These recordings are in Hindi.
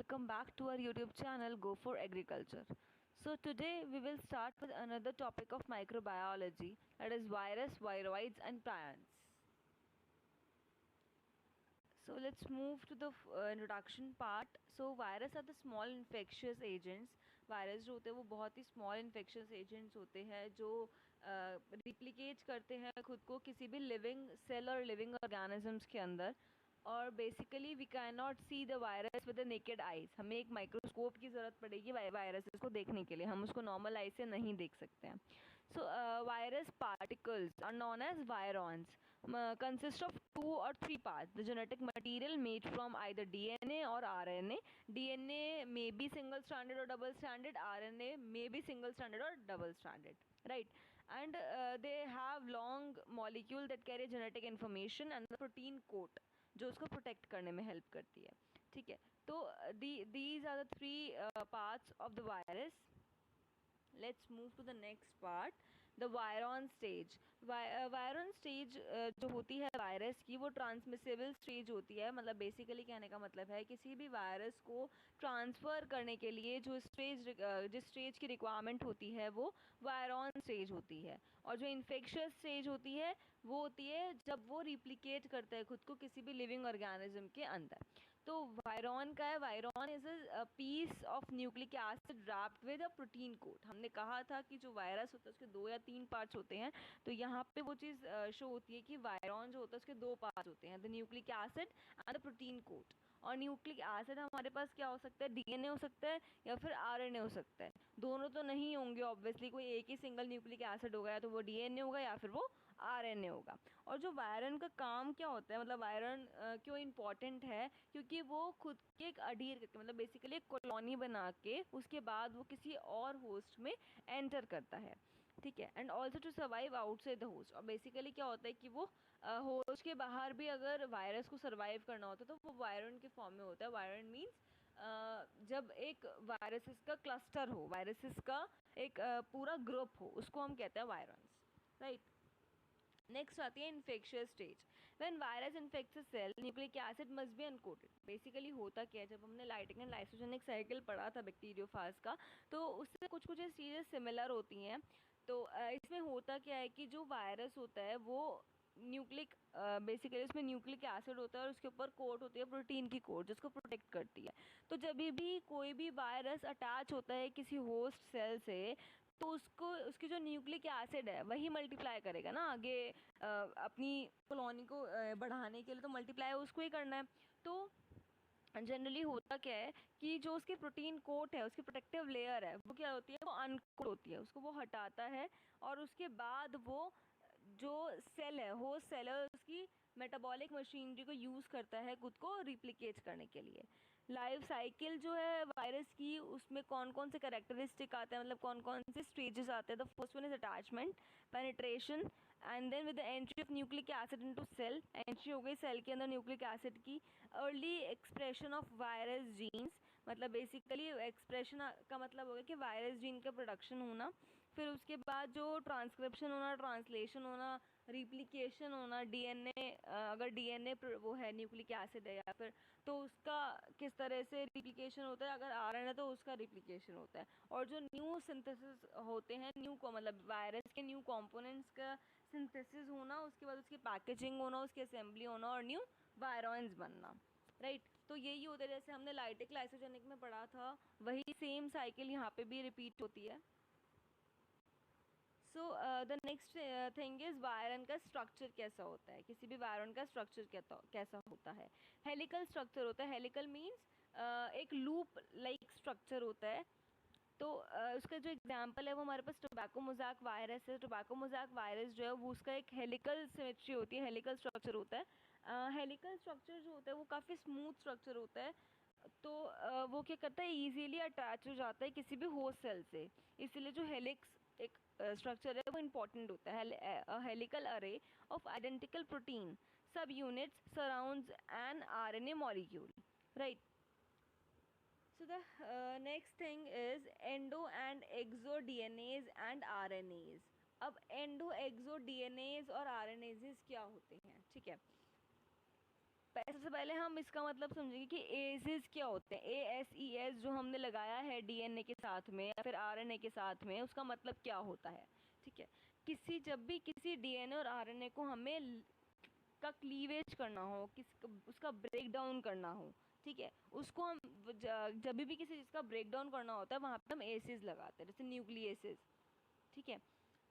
welcome back to our YouTube channel Go for Agriculture. So today we will start with another topic of microbiology, that is virus, viroids and prions. So let's move to the introduction part. So virus are the small infectious agents. Virus जो होते हैं वो बहुत ही स्मॉल इन्फेक्शियस एजेंट्स होते हैं जो रिप्लिकेट करते हैं खुद को किसी भी लिविंग सेल और लिविंग ऑर्गेनिजम्स के अंदर. और basically we can not see the virus with the naked eyes. हमें एक माइक्रोस्कोप की ज़रूरत पड़ेगी वायरस को देखने के लिए. हम उसको नॉर्मल आई से नहीं देख सकते हैं. So virus particles are known as virions consist of 2 or 3 parts. The genetic material made from either DNA or RNA. DNA may be single stranded or double stranded. RNA may be single stranded or double stranded. Right, and they have long molecule that carry genetic information and the protein coat जो उसको प्रोटेक्ट करने में हेल्प करती है. ठीक है, तो these are the 3 parts of the virus. Let's move to the next part, the viron stage. Virion stage जो होती है वायरस की वो ट्रांसमिसेबल स्टेज होती है. मतलब बेसिकली कहने का मतलब है किसी भी वायरस को ट्रांसफ़र करने के लिए जो जिस स्टेज की रिक्वायरमेंट होती है वो वायरॉन स्टेज होती है. और जो इन्फेक्शियस स्टेज होती है वो होती है जब वो रिप्लिकेट करता है खुद को किसी भी लिविंग ऑर्गेनिज्म के अंदर. तो वायरॉन का है, virion is a piece of nucleic acid wrapped with a protein coat. हमने कहा था कि जो वायरस होता है उसके 2 या 3 पार्ट्स होते हैं. तो यहाँ पे वो चीज़ शो होती है कि वायरॉन जो होता है उसके 2 पार्ट्स होते हैं, the nucleic acid and the protein coat. और न्यूक्लिक एसिड हमारे पास क्या हो सकता है, डीएनए हो सकता है या फिर आरएनए हो सकता है. दोनों तो नहीं होंगे ऑब्वियसली. कोई एक ही सिंगल न्यूक्लिक एसिड होगा, या तो वो डीएनए होगा या फिर वो आरएनए होगा. और जो वायरन का काम क्या होता है, मतलब वायरन क्यों इम्पॉर्टेंट है, क्योंकि वो खुद के एक अडीर करके मतलब बेसिकली एक कॉलोनी बना के उसके बाद वो किसी और होस्ट में एंटर करता है. ठीक है, and also to survive outside the host. और बेसिकली क्या होता है कि वो होस्ट के बाहर भी अगर वायरस को सर्वाइव करना होता है तो वो वायरन के फॉर्म में होता है. वायरन मीन्स जब एक वायरसेस का क्लस्टर हो, वायरसेस का एक पूरा ग्रुप हो, उसको हम कहते हैं वायरन्स. राइट, नेक्स्ट आती है infectious stage. When virus infects a cell, nucleic acid must be uncoated. Basically होता क्या है, जब हमने लाइटिंग एंड लाइसोजेनिक साइकिल पढ़ा था बैक्टीरियोफाज का, तो उससे कुछ कुछ चीज़ें सिमिलर होती हैं. तो इसमें होता क्या है कि जो वायरस होता है वो न्यूक्लिक बेसिकली उसमें न्यूक्लिक एसिड होता है और उसके ऊपर कोट होती है प्रोटीन की कोट जिसको प्रोटेक्ट करती है. तो जब भी कोई भी वायरस अटैच होता है किसी होस्ट सेल से, तो उसको उसकी जो न्यूक्लिक एसिड है वही मल्टीप्लाई करेगा ना आगे अपनी कॉलोनी को बढ़ाने के लिए. तो मल्टीप्लाई उसको ही करना है. तो जनरली होता क्या है कि जो उसकी प्रोटीन कोट है, उसकी प्रोटेक्टिव लेयर है, वो क्या होती है, वो अनकोट होती है. उसको वो हटाता है और उसके बाद वो जो सेल है, होस्ट सेल है, उसकी मेटाबॉलिक मशीनरी को यूज़ करता है खुद को रिप्लिकेट करने के लिए. लाइफ साइकिल जो है वायरस की, उसमें कौन कौन से कैरेक्टरिस्टिक आते हैं, मतलब कौन कौन से स्टेजेस आते हैं. The first one is attachment, penetration, and then with the entry of nucleic acid into cell. Entry हो गई सेल के अंदर न्यूक्लिक एसिड की. Early expression of virus genes, मतलब बेसिकली एक्सप्रेशन का मतलब हो गया कि वायरस जीन का प्रोडक्शन होना. फिर उसके बाद जो ट्रांसक्रिप्शन होना, ट्रांसलेशन होना, रिप्लिकेशन होना. डीएनए, अगर डीएनए वो है न्यूक्लिक एसिड है या फिर, तो उसका किस तरह से रिप्लिकेशन होता है. अगर आरएनए तो उसका रिप्लिकेशन होता है. और जो न्यू सिंथेसिस होते हैं, न्यू को मतलब वायरस के न्यू कंपोनेंट्स का सिंथेसिस होना, उसके बाद उसकी पैकेजिंग होना, उसकी असेंबली होना और न्यू वायरॉन्स बनना. राइट, तो यही होता है. जैसे हमने लाइटिक लाइसोजेनिक में पढ़ा था, वही सेम साइकिल यहाँ पे भी रिपीट होती है. So the next thing is Byron का स्ट्रक्चर कैसा होता है. किसी भी वायरन का स्ट्रक्चर कैसा होता है. हेलिकल स्ट्रक्चर होता है. हेलिकल मीन्स एक लूप लाइक स्ट्रक्चर होता है. तो उसका जो एग्जांपल है वो हमारे पास टोबैको मोज़ैक वायरस है. टोबैको मोज़ैक वायरस जो है वो उसका एक हेलिकल सिमेट्री होती है, हेलिकल स्ट्रक्चर होता है. हेलिकल स्ट्रक्चर जो होता है वो काफ़ी स्मूथ स्ट्रक्चर होता है. तो वो क्या करता है, इजीली अटैच हो जाता है किसी भी होस्ट सेल से. इसीलिए जो हेलिक्स एक स्ट्रक्चर है वो इम्पॉर्टेंट होता है. Helical array of identical protein subunits surrounds an RNA molecule. Right, so the next thing is endo and exo DNAs and RNAs. अब एंडो एक्सो डीएनएज और आरएनएज क्या होते हैं. ठीक है, सबसे पहले हम इसका मतलब समझेंगे कि एजेस क्या होते हैं। ASES जो हमने लगाया है डीएनए के साथ में या फिर आरएनए के साथ में, उसका मतलब क्या होता है। ठीक है, जब भी किसी डीएनए और आरएनए को हमें का क्लीवेज करना हो, उसका ब्रेक डाउन करना हो, ठीक है, उसको हम जब भी किसी चीज़ का ब्रेक डाउन करना होता है वहाँ पे हम एसिस लगाते हैं, जैसे न्यूक्लियसेस। ठीक है,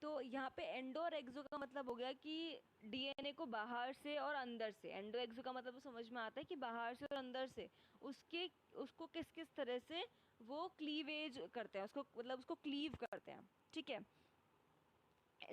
तो यहाँ पे एंडो और एक्सो का मतलब हो गया कि डीएनए को बाहर से और अंदर से, एंडो एक्सो का मतलब समझ में आता है कि बाहर से और अंदर से उसको किस किस तरह से वो क्लीवेज करते हैं, उसको मतलब उसको क्लीव करते हैं। ठीक है,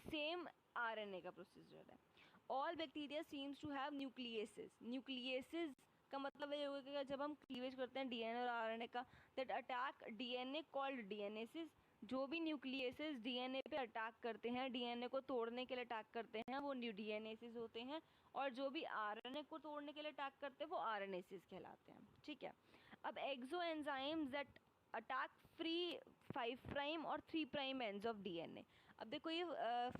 सेम आरएनए का प्रोसीजर है। All bacteria seems to have nucleases. Nucleases का मतलब ये होगा कि जब हम क्लीवेज करते हैं डीएनए और आरएनए का, दैट अटैक डीएनए कॉल्ड डीएनएसिस। जो भी न्यूक्लियसेस डीएनए पे अटैक करते हैं, डीएनए को तोड़ने के लिए अटैक करते हैं, वो डीएनएसिस होते हैं। और जो भी आरएनए को तोड़ने के लिए अटैक करते हैं वो आरएनएसिस कहलाते हैं। ठीक है, अब exo enzymes that attack free 5 prime और 3 प्राइम एंड्स ऑफ डीएनए। अब देखो ये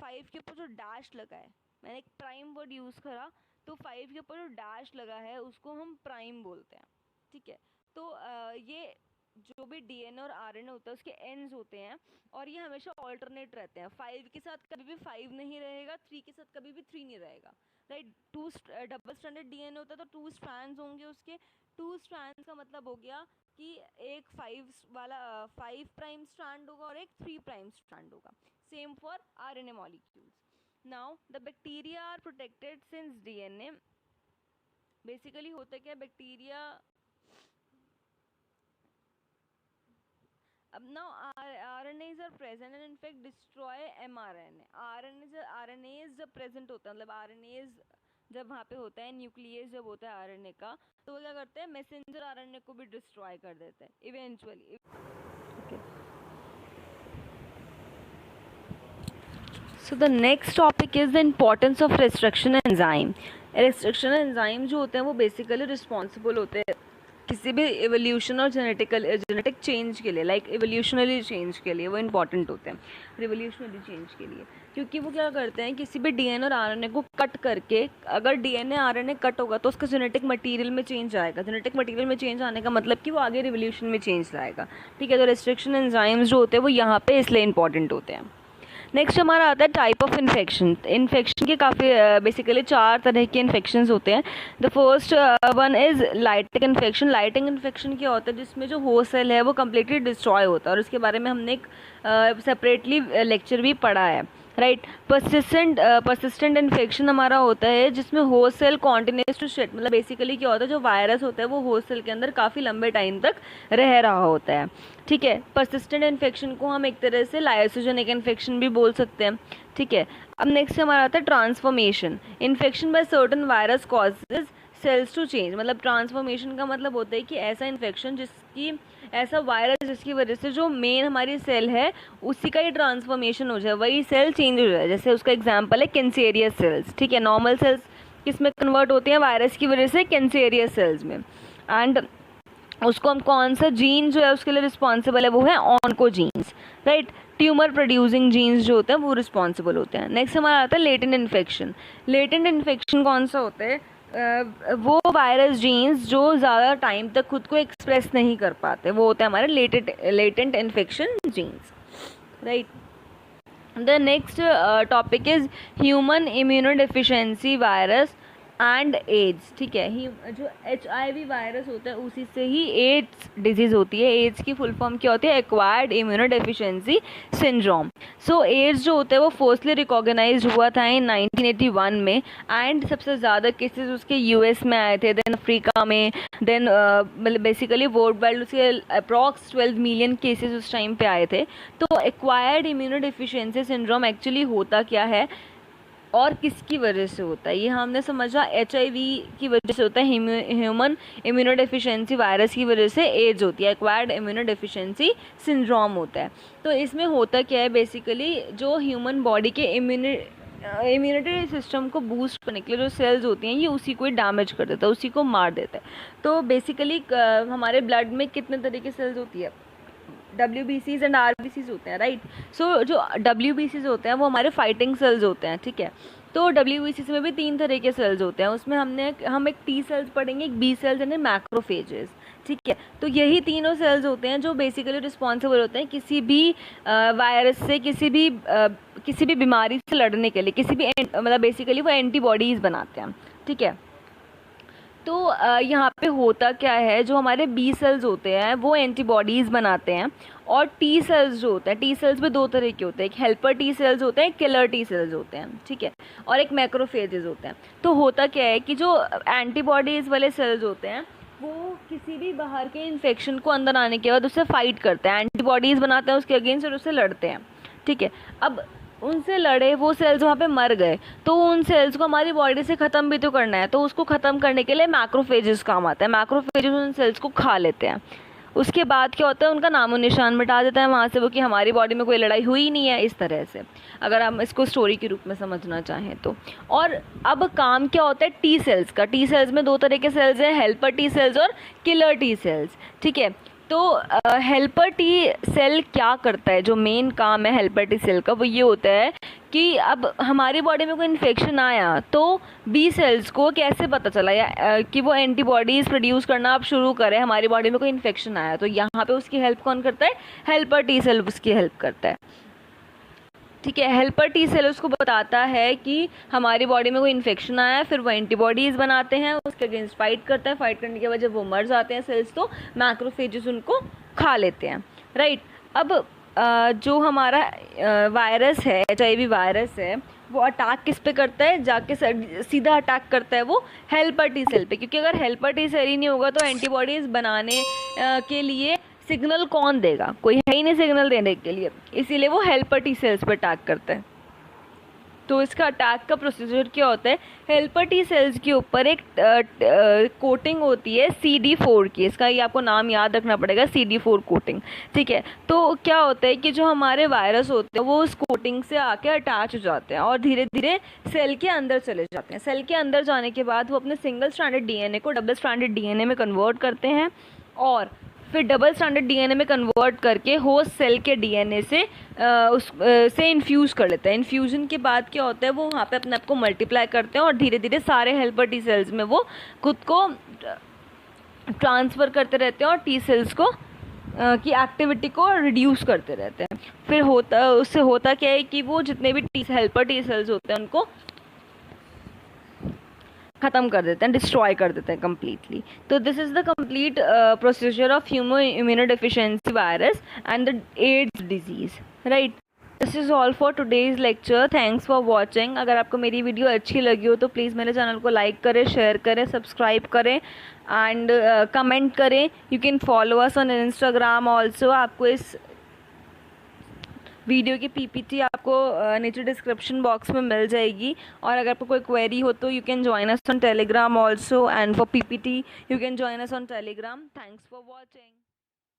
5 के ऊपर जो डैश लगा है, मैंने एक प्राइम वर्ड यूज़ करा, तो 5 के ऊपर जो डैश लगा है उसको हम प्राइम बोलते हैं। ठीक है, तो ये जो भी डीएनए और आरएनए होता है उसके एंड्स होते हैं और ये हमेशा ऑल्टरनेट रहते हैं। 5 के साथ कभी भी 5 नहीं रहेगा, 3 के साथ कभी भी 3 नहीं रहेगा। राइट, डबल स्ट्रैंडेड डीएनए होता है तो 2 स्ट्रैंड्स होंगे उसके। 2 स्ट्रैंड्स का मतलब हो गया कि एक 5 प्राइम स्ट्रैंड होगा और एक 3 प्राइम स्ट्रैंड होगा। Same for RNA molecules. Now the bacteria are protected since DNA. Basically होता क्या, बैक्टीरिया अब now RNAs are present and in fact destroy mRNA. RNAs जब present होता है, मतलब RNAs जब वहाँ पे होता है, न्यूक्लियस जब होता है RNA का, तो वो क्या करते हैं, मैसेंजर RNA को भी डिस्ट्रॉय कर देते हैं eventually. okay. So the next topic is the importance of restriction enzyme. Restriction enzyme जो होते हैं वो basically responsible होते हैं किसी भी evolution और genetic change के लिए, like evolutionary change के लिए वो important होते हैं, revolutionary change के लिए, क्योंकि वो क्या करते हैं, किसी भी डीएनए और आरएनए को कट करके, अगर डीएनए आरएनए कट होगा तो उसका जेनेटिक मटेरियल में चेंज आएगा। जेनेटिक मटेरियल में चेंज आने का मतलब कि वो आगे रिवोल्यूशन में चेंज लाएगा। ठीक है, तो रेस्ट्रिक्शन एंजाइम्स जो होते हैं वो यहाँ पे इसलिए इंपॉर्टेंट होते हैं। नेक्स्ट हमारा आता है टाइप ऑफ इन्फेक्शन। इन्फेक्शन के काफ़ी बेसिकली 4 तरह के इन्फेक्शंस होते हैं। The first one is lighting infection. Lighting infection क्या होता है, जिसमें जो होस्ट सेल है वो कम्प्लीटली डिस्ट्रॉय होता है, और उसके बारे में हमने एक सेपरेटली लेक्चर भी पढ़ा है। राइट, परसिस्टेंट इन्फेक्शन हमारा होता है जिसमें host cell continues to shed, मतलब बेसिकली क्या होता है, जो वायरस होता है वो होस्ट सेल के अंदर काफ़ी लंबे टाइम तक रह रहा होता है। ठीक है, परसिस्टेंट इन्फेक्शन को हम एक तरह से लाइसोजेनिक इन्फेक्शन भी बोल सकते हैं। ठीक है, अब नेक्स्ट हमारा आता है transformation. Infection by certain virus causes cells to change. मतलब ट्रांसफॉर्मेशन का मतलब होता है कि ऐसा इन्फेक्शन ऐसा वायरस जिसकी वजह से जो मेन हमारी सेल है उसी का ही ट्रांसफॉर्मेशन हो जाए, वही सेल चेंज हो जाए। जैसे उसका एग्जांपल है कैंसेरियस सेल्स। ठीक है, नॉर्मल सेल्स किस में कन्वर्ट होती हैं, वायरस की वजह से कैंसेरियस सेल्स में। एंड उसको हम कौन सा जीन जो है उसके लिए रिस्पॉन्सिबल है, वो है oncogenes. Right, tumour producing genes जो होते हैं वो रिस्पॉन्सिबल होते हैं। नेक्स्ट हमारा आता है लेटेंट इन्फेक्शन। लेटेंट इन्फेक्शन कौन सा होता है, वो वायरस जीन्स जो ज़्यादा टाइम तक खुद को एक्सप्रेस नहीं कर पाते, वो होते हैं हमारे latent infection genes. Right, the next topic is human immunodeficiency virus and AIDS. ठीक है, जो HIV वायरस होता है उसी से ही एड्स डिजीज़ होती है। एड्स की फुल फॉर्म क्या होती है, एक्वायर्ड इम्यूनोडेफिशिएंसी सिंड्रोम। सो एड्स जो होता है वो फर्स्टली रिकॉग्नाइज हुआ था इन 1981 में, एंड सबसे ज़्यादा केसेस उसके US में आए थे, देन अफ्रीका में, देन मतलब बेसिकली वर्ल्ड वाइड उसके अप्रॉक्स 12 मिलियन केसेस उस टाइम पे आए थे। तो एक्वायर्ड इम्यूनोडेफिशिएंसी सिंड्रोम एक्चुअली होता क्या है और किसकी वजह से होता है, ये हमने समझा। HIV की वजह से होता है, ह्यूमन इम्यूनोडेफिशिएंसी वायरस की वजह से एड्स होती है, एक्वायर्ड इम्यूनोडेफिशिएंसी सिंड्रोम होता है। तो इसमें होता क्या है, बेसिकली जो ह्यूमन बॉडी के इम्यूनिटी सिस्टम को बूस्ट करने के लिए जो सेल्स होती हैं ये उसी को ही डैमेज कर देता है, उसी को मार देता है। तो बेसिकली हमारे ब्लड में कितने तरह की सेल्स होती है, WBCs एंड RBCs होते हैं। राइट, सो जो WBCs होते हैं वो हमारे फाइटिंग सेल्स होते हैं। ठीक है, तो WBCs में भी 3 तरह के सेल्स होते हैं, उसमें हम एक T सेल्स पढ़ेंगे, एक B सेल्स एंड मैक्रोफेजेस, ठीक है। तो यही तीनों सेल्स होते हैं जो बेसिकली रिस्पॉन्सिबल होते हैं किसी भी वायरस से, किसी भी बीमारी से लड़ने के लिए, किसी भी मतलब बेसिकली वो एंटीबॉडीज़ बनाते हैं, ठीक है। तो यहाँ पे होता क्या है, जो हमारे बी सेल्स होते हैं वो एंटीबॉडीज़ बनाते हैं, और टी सेल्स जो होते हैं, टी सेल्स भी 2 तरह के होते हैं, एक हेल्पर टी सेल्स होते हैं, एक किलर टी सेल्स होते हैं, ठीक है, और एक मैक्रोफेजेस होते हैं। तो होता क्या है कि जो एंटीबॉडीज़ वाले सेल्स होते हैं वो किसी भी बाहर के इन्फेक्शन को अंदर आने के बाद उससे फाइट करते हैं, एंटीबॉडीज़ बनाते हैं उसके अगेंस्ट और उससे लड़ते हैं, ठीक है। अब उनसे लड़े वो सेल्स वहाँ पे मर गए, तो उन सेल्स को हमारी बॉडी से ख़त्म भी तो करना है, तो उसको ख़त्म करने के लिए मैक्रोफेजेस काम आता है। मैक्रोफेजेस उन सेल्स को खा लेते हैं, उसके बाद क्या होता है, उनका नामो निशान मिटा देता है वहाँ से वो, कि हमारी बॉडी में कोई लड़ाई हुई नहीं है, इस तरह से, अगर हम इसको स्टोरी के रूप में समझना चाहें तो। और अब काम क्या होता है टी सेल्स का। टी सेल्स में 2 तरह के सेल्स हैं, हेल्पर टी सेल्स और किलर टी सेल्स, ठीक है। तो हेल्पर टी सेल क्या करता है, जो मेन काम है हेल्पर टी सेल का वो ये होता है कि अब हमारी बॉडी में कोई इन्फेक्शन आया तो बी सेल्स को कैसे पता चला या कि वो एंटीबॉडीज़ प्रोड्यूस करना अब शुरू करें, हमारी बॉडी में कोई इन्फेक्शन आया, तो यहाँ पे उसकी हेल्प कौन करता है, हेल्पर टी सेल उसकी हेल्प करता है, ठीक है। हेल्पर टी सेल उसको बताता है कि हमारी बॉडी में कोई इन्फेक्शन आया है, फिर वो एंटीबॉडीज़ बनाते हैं, उसके अगेंस्ट फाइट करता है, फाइट करने के बाद जब वो मर जाते हैं सेल्स तो मैक्रोफेजेस उनको खा लेते हैं, राइट। अब जो हमारा वायरस है, HIV वायरस है, वो अटैक किस पे करता है, जाके सीधा अटैक करता है वो हेल्पर टी सेल पे, क्योंकि अगर हेल्पर टी सेल ही नहीं होगा तो एंटीबॉडीज़ बनाने के लिए सिग्नल कौन देगा, कोई है ही नहीं सिग्नल देने के लिए, इसीलिए वो हेल्पर टी सेल्स पर अटैक करता है। तो इसका अटैक का प्रोसीजर क्या होता है, हेल्पर टी सेल्स के ऊपर एक कोटिंग होती है CD4 की, इसका ये आपको नाम याद रखना पड़ेगा, CD4 कोटिंग, ठीक है। तो क्या होता है कि जो हमारे वायरस होते हैं वो उस कोटिंग से आके अटैच हो जाते हैं और धीरे धीरे सेल के अंदर चले जाते हैं। सेल के अंदर जाने के बाद वो अपने सिंगल स्ट्रैंडेड DNA को डबल स्ट्रैंडेड DNA में कन्वर्ट करते हैं, और फिर डबल स्ट्रैंडेड DNA में कन्वर्ट करके होस्ट सेल के DNA से से इन्फ्यूज़ कर लेते हैं। इन्फ्यूज़न के बाद क्या होता है, वो वहाँ पे अपने आप को मल्टीप्लाई करते हैं और धीरे धीरे सारे हेल्पर टी सेल्स में वो खुद को ट्रांसफ़र करते रहते हैं और टी सेल्स को की एक्टिविटी को रिड्यूस करते रहते हैं। फिर उससे होता क्या है कि वो जितने भी हेल्पर टी सेल्स होते हैं उनको ख़त्म कर देते हैं, डिस्ट्रॉय कर देते हैं कम्प्लीटली। तो this is the complete procedure of human immunodeficiency virus and the AIDS disease, right. This is all for today's lecture, thanks for watching. अगर आपको मेरी वीडियो अच्छी लगी हो तो प्लीज़ मेरे चैनल को लाइक करें, शेयर करें, सब्सक्राइब करें एंड कमेंट करें। You can follow us on Instagram also. आपको इस वीडियो की PPT आपको नीचे डिस्क्रिप्शन बॉक्स में मिल जाएगी, और अगर आपको कोई क्वेरी हो तो you can join us on Telegram also, and for PPT you can join us on Telegram. Thanks for watching.